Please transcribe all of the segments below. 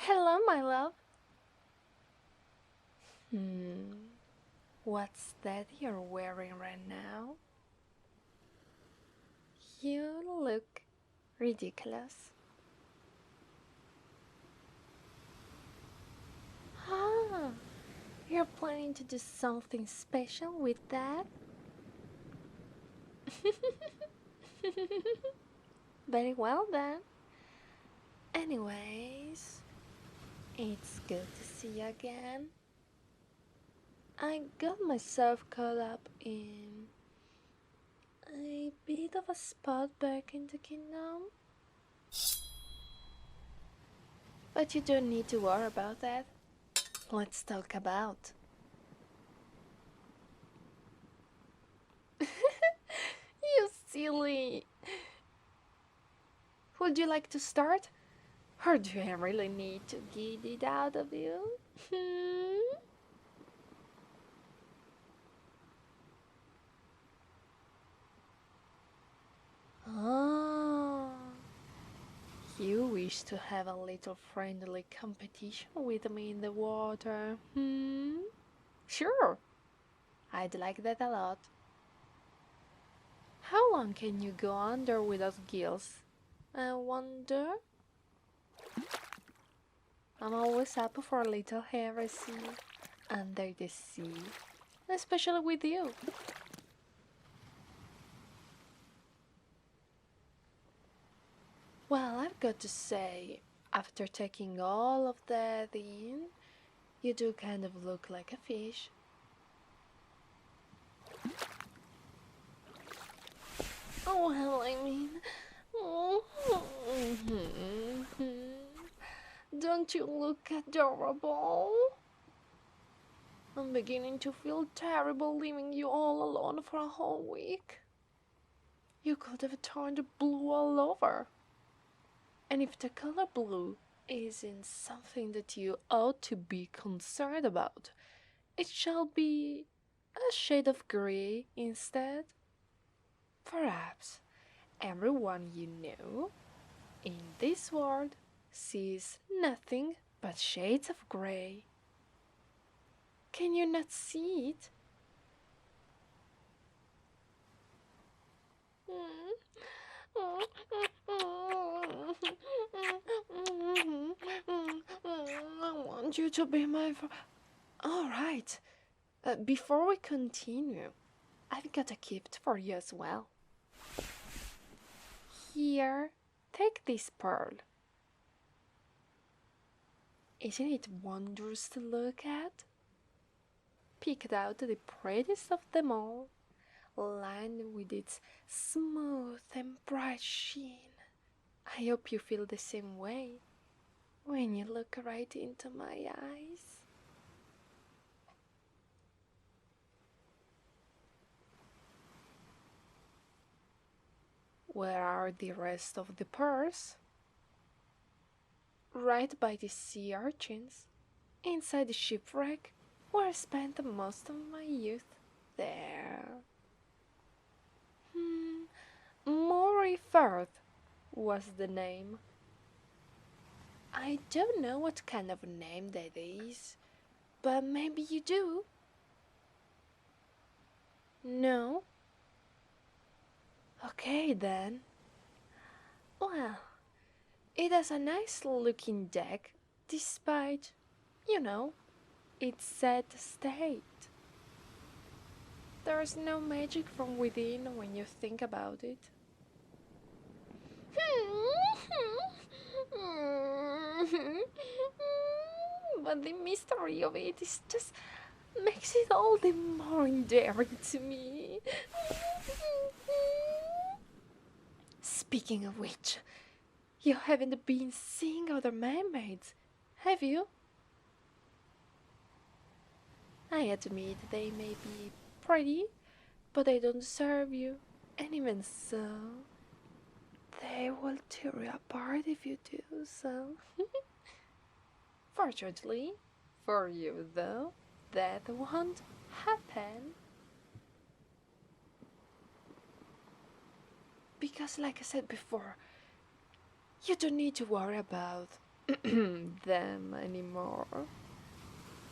Hello, my love. What's that you're wearing right now? You look ridiculous. Ah, you're planning to do something special with that? Very well then. Anyways, it's good to see you again. I got myself caught up in a bit of a spot back in the kingdom. But you don't need to worry about that. Let's talk about. You silly! Would you like to start? Or do I really need to get it out of you? Oh, you wish to have a little friendly competition with me in the water, Sure, I'd like that a lot. How long can you go under without gills? I wonder. I'm always up for a little heresy under the sea, especially with you. Well, I've got to say, after taking all of that in, you do kind of look like a fish. Oh, well, I mean, don't you look adorable? I'm beginning to feel terrible leaving you all alone for a whole week. You could have turned blue all over. And if the color blue isn't something that you ought to be concerned about, it shall be a shade of grey instead. Perhaps everyone you know in this world sees nothing but shades of grey. Can you not see it? I want you to be my. All right. Before we continue, I've got a gift for you as well. Here, take this pearl. Isn't it wondrous to look at? Picked out the prettiest of them all, lined with its smooth and bright sheen. I hope you feel the same way when you look right into my eyes. Where are the rest of the pearls? Right by the sea urchins, inside the shipwreck where I spent most of my youth. There. Maury Firth was the name. I don't know what kind of name that is, but maybe you do. No? Okay then. Well, it has a nice looking deck, despite, its sad state. There's no magic from within when you think about it. But the mystery of it is just makes it all the more endearing to me. Speaking of which, you haven't been seeing other mermaids, have you? I admit they may be pretty, but they don't deserve you, and even so, they will tear you apart if you do so. Fortunately, for you though, that won't happen. Because like I said before, you don't need to worry about them anymore.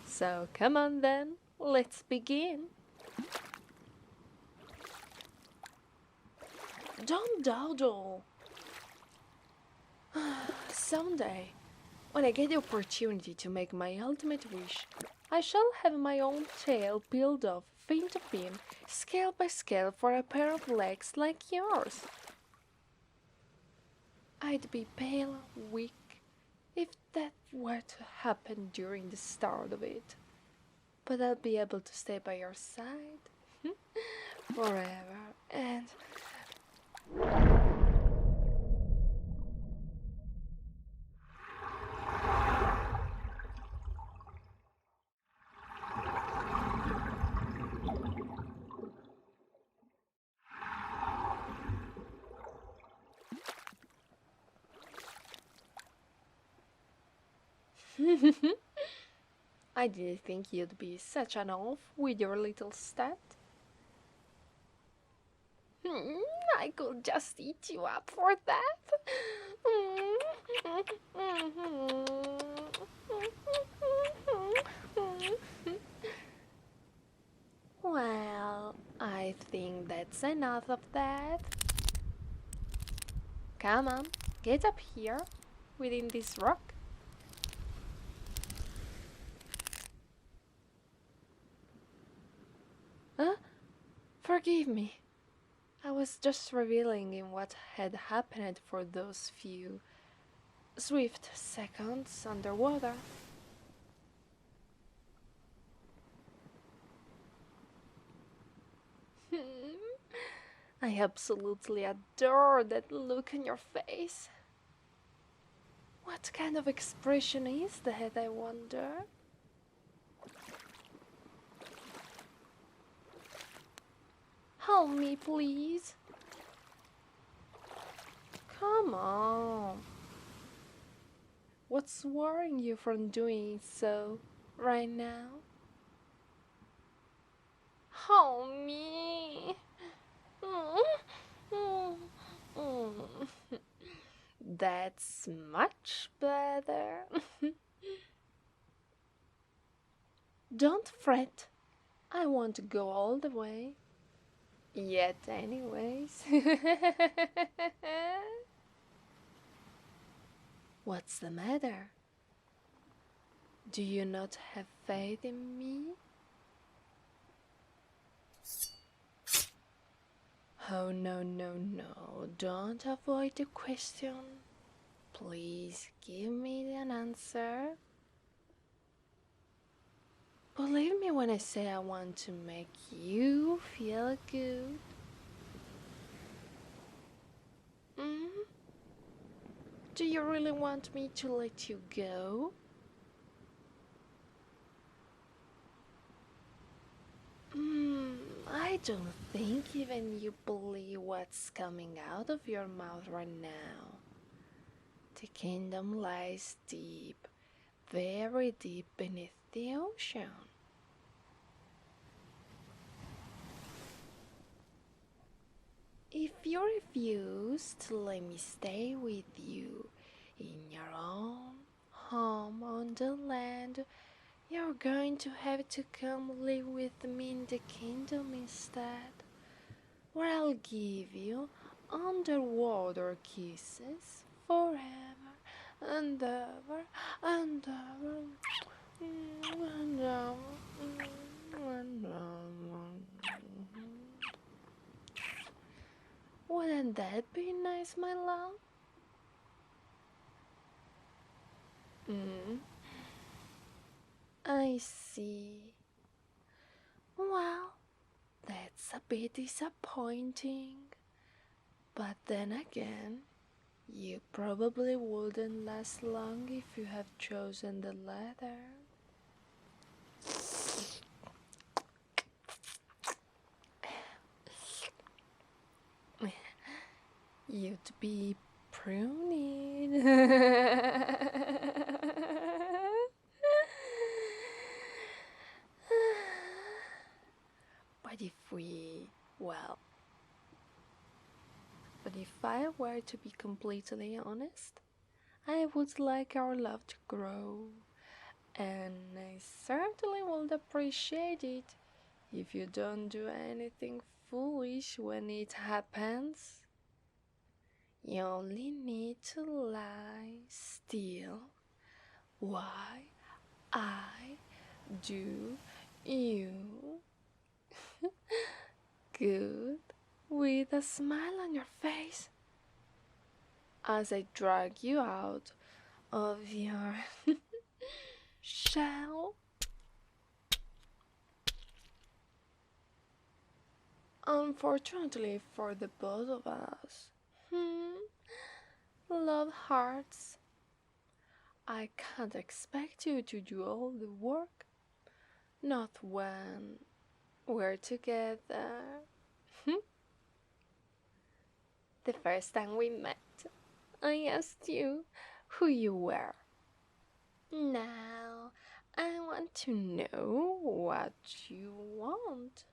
So come on then, let's begin. Don't dawdle. Someday, when I get the opportunity to make my ultimate wish, I shall have my own tail peeled off, fin to fin, scale by scale for a pair of legs like yours. I'd be pale, weak, if that were to happen during the start of it. But I'll be able to stay by your side forever and... I didn't think you'd be such an oaf with your little stat. I could just eat you up for that. Well, I think that's enough of that. Come on, get up here, within this rock. Huh? Forgive me. I was just reveling in what had happened for those few swift seconds underwater. I absolutely adore that look on your face. What kind of expression is that, I wonder? Help me, please. Come on. What's worrying you from doing so right now? Help me. That's much better. Don't fret. I won't go all the way. Yet, anyways. What's the matter? Do you not have faith in me? Oh, no, no, no. Don't avoid the question. Please give me an answer. Believe me when I say I want to make you feel good. Do you really want me to let you go? I don't think even you believe what's coming out of your mouth right now. The kingdom lies deep, very deep beneath the ocean. If you refuse to let me stay with you in your own home on the land, you're going to have to come live with me in the kingdom instead, where I'll give you underwater kisses forever and ever and ever and ever and ever. Wouldn't that be nice, my love? I see. Well, that's a bit disappointing. But then again, you probably wouldn't last long if you have chosen the latter. You'd be pruning. But if I were to be completely honest, I would like our love to grow, and I certainly would appreciate it if you don't do anything foolish when it happens. You only need to lie still while I do you good with a smile on your face as I drag you out of your shell. Unfortunately for the both of us, love hearts, I can't expect you to do all the work. Not when we're together. The first time we met, I asked you who you were. Now, I want to know what you want.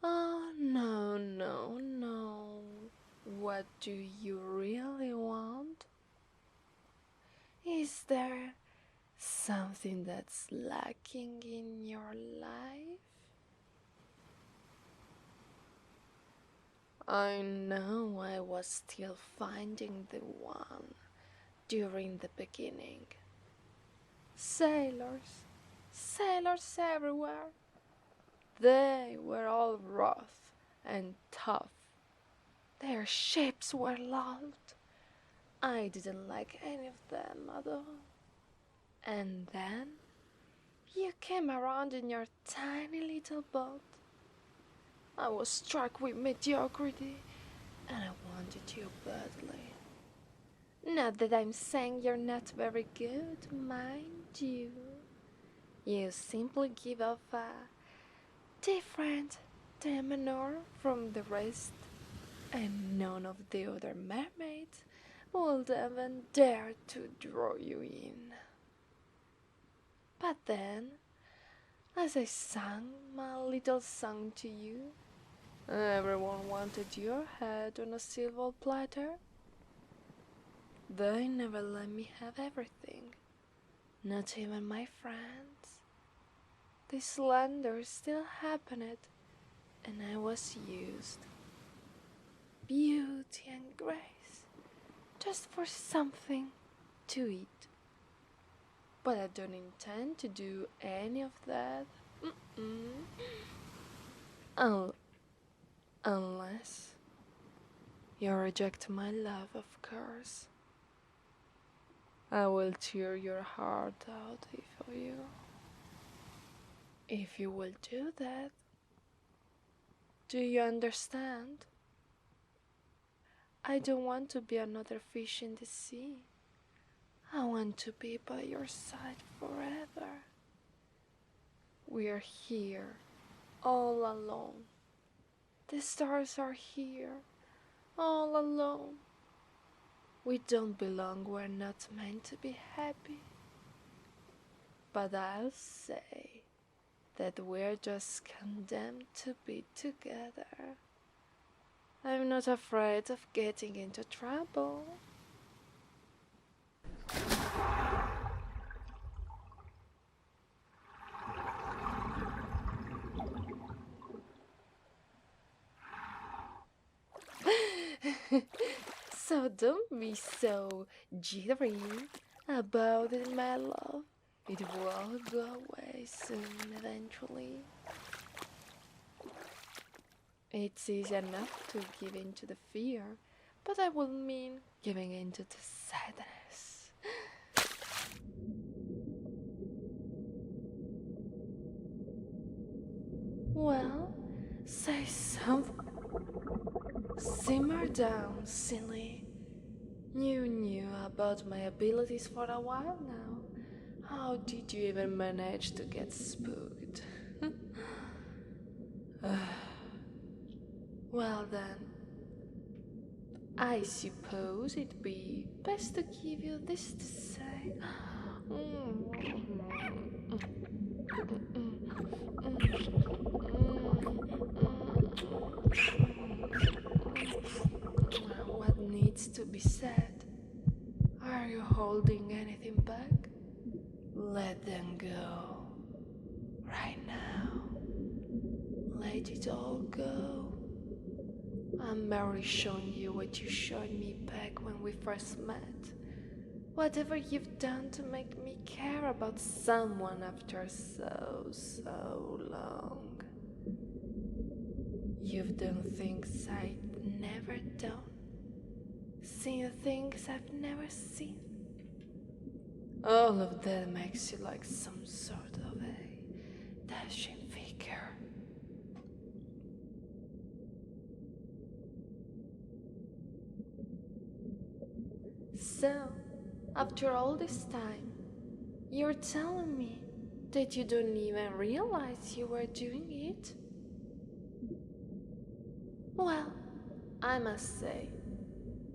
Oh, no, no, no. What do you really want? Is there something that's lacking in your life? I know I was still finding the one during the beginning. Sailors everywhere. They were all rough and tough. Their ships were loud. I didn't like any of them at all. And then you came around in your tiny little boat. I was struck with mediocrity, and I wanted you badly. Not that I'm saying you're not very good, mind you. You simply give off a different demeanor from the rest, and none of the other mermaids would even dare to draw you in. But then, as I sang my little song to you, everyone wanted your head on a silver platter. They never let me have everything, not even my friends. The slander still happened, and I was used. Beauty and grace, just for something to eat. But I don't intend to do any of that. Unless you reject my love, of course. I will tear your heart out for you. If you will do that, do you understand? I don't want to be another fish in the sea. I want to be by your side forever. We are here, all alone. The stars are here, all alone. We don't belong, we're not meant to be happy. But I'll say that we're just condemned to be together. I'm not afraid of getting into trouble. So don't be so jittery about it, my love. It will all go away soon, eventually. It's easy enough to give in to the fear, but I will mean giving in to the sadness. Well, say something. Simmer down, silly. You knew about my abilities for a while now. How did you even manage to get spooked? Well then, I suppose it'd be best to give you this to say. let it all go. I'm merely showing you what you showed me back when we first met. Whatever you've done to make me care about someone after so long. You've done things I'd never done. Seen things I've never seen. All of that makes you like some sort of a dashing figure. So, after all this time, you're telling me that you don't even realize you were doing it? Well, I must say,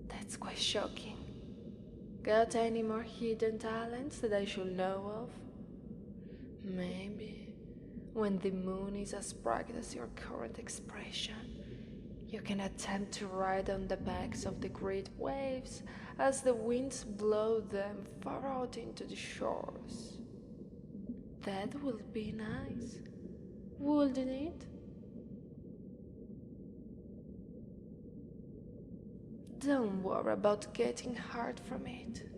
that's quite shocking. Got any more hidden talents that I should know of? Maybe when the moon is as bright as your current expression, you can attempt to ride on the backs of the great waves as the winds blow them far out into the shores. That would be nice, wouldn't it? Don't worry about getting hurt from it.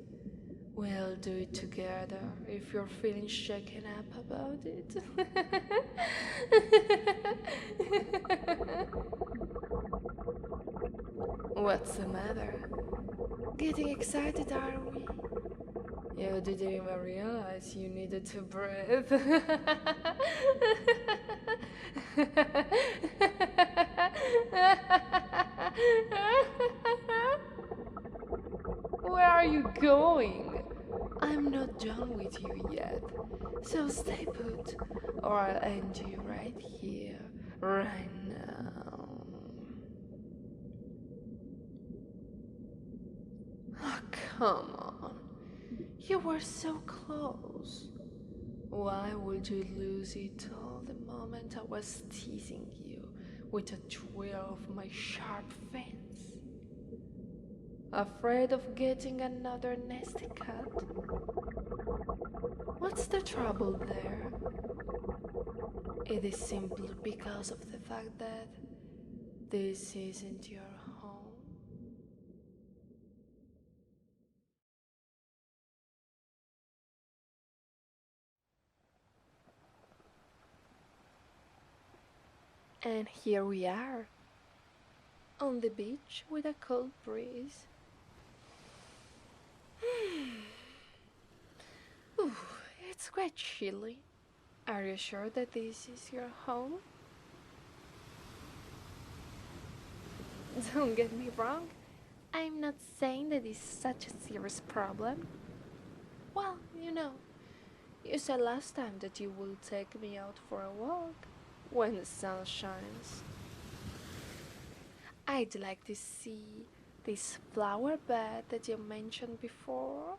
We'll do it together if you're feeling shaken up about it. What's the matter? Getting excited, are we? You didn't even realize you needed to breathe. Where are you going? I'm not done with you yet, so stay put, or I'll end you right here, right now. Oh, come on. You were so close. Why would you lose it all the moment I was teasing you with a twirl of my sharp fins? Afraid of getting another nasty cut? What's the trouble there? It is simply because of the fact that this isn't your home. And here we are, on the beach with a cold breeze. Ooh, it's quite chilly. Are you sure that this is your home? Don't get me wrong, I'm not saying that it's such a serious problem. Well, you said last time that you will take me out for a walk when the sun shines. I'd like to see this flower bed that you mentioned before.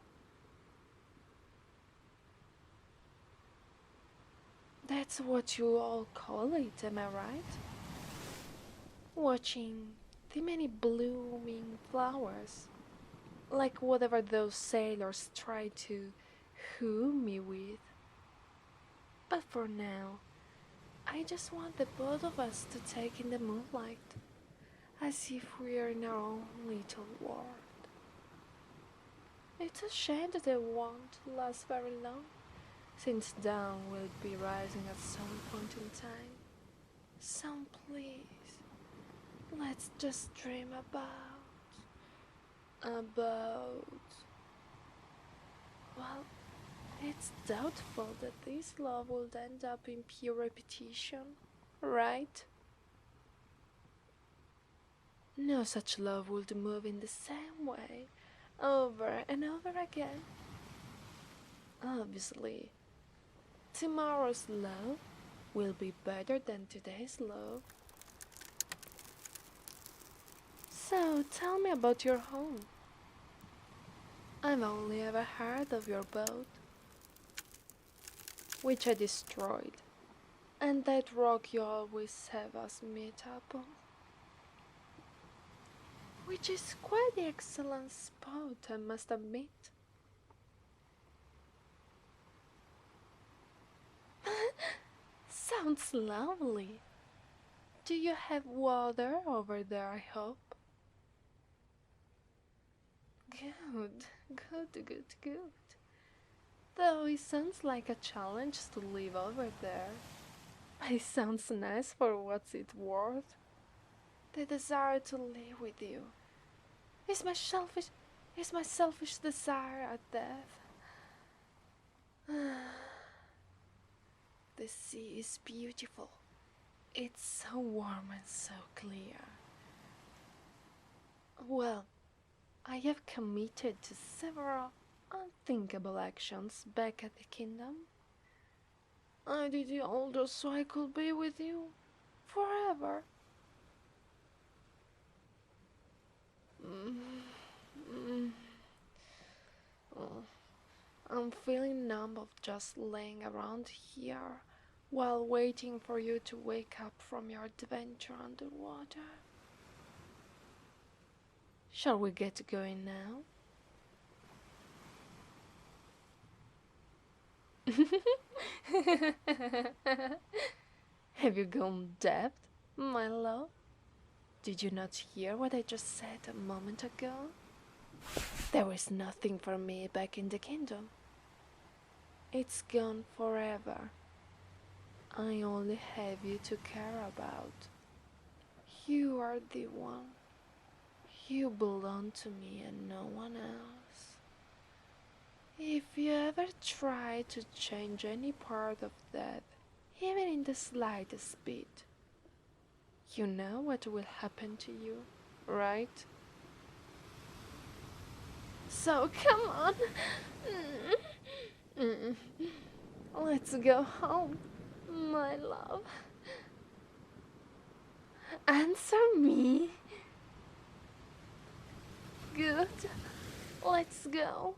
That's what you all call it, am I right? Watching the many blooming flowers, like whatever those sailors try to woo me with. But for now, I just want the both of us to take in the moonlight, as if we're in our own little world. It's a shame that it won't last very long, since dawn will be rising at some point in time. So please, let's just dream about, well, it's doubtful that this love will end up in pure repetition, right? No such love would move in the same way, over and over again. Obviously, tomorrow's love will be better than today's love. So tell me about your home. I've only ever heard of your boat, which I destroyed, and that rock you always have us meet up on, which is quite the excellent spot, I must admit. Sounds lovely. Do you have water over there, I hope? Good, good. Though it sounds like a challenge to live over there. But it sounds nice for what's it worth. The desire to live with you is my selfish desire at death. The sea is beautiful. It's so warm and so clear. Well, I have committed to several unthinkable actions back at the kingdom. I did all this so I could be with you forever. Oh, I'm feeling numb of just laying around here while waiting for you to wake up from your adventure underwater. Shall we get going now? Have you gone deaf, my love? Did you not hear what I just said a moment ago? There is nothing for me back in the kingdom. It's gone forever. I only have you to care about. You are the one. You belong to me and no one else. If you ever try to change any part of that, even in the slightest bit, you know what will happen to you, right? So come on. Let's go home, my love. Answer me. Good. Let's go.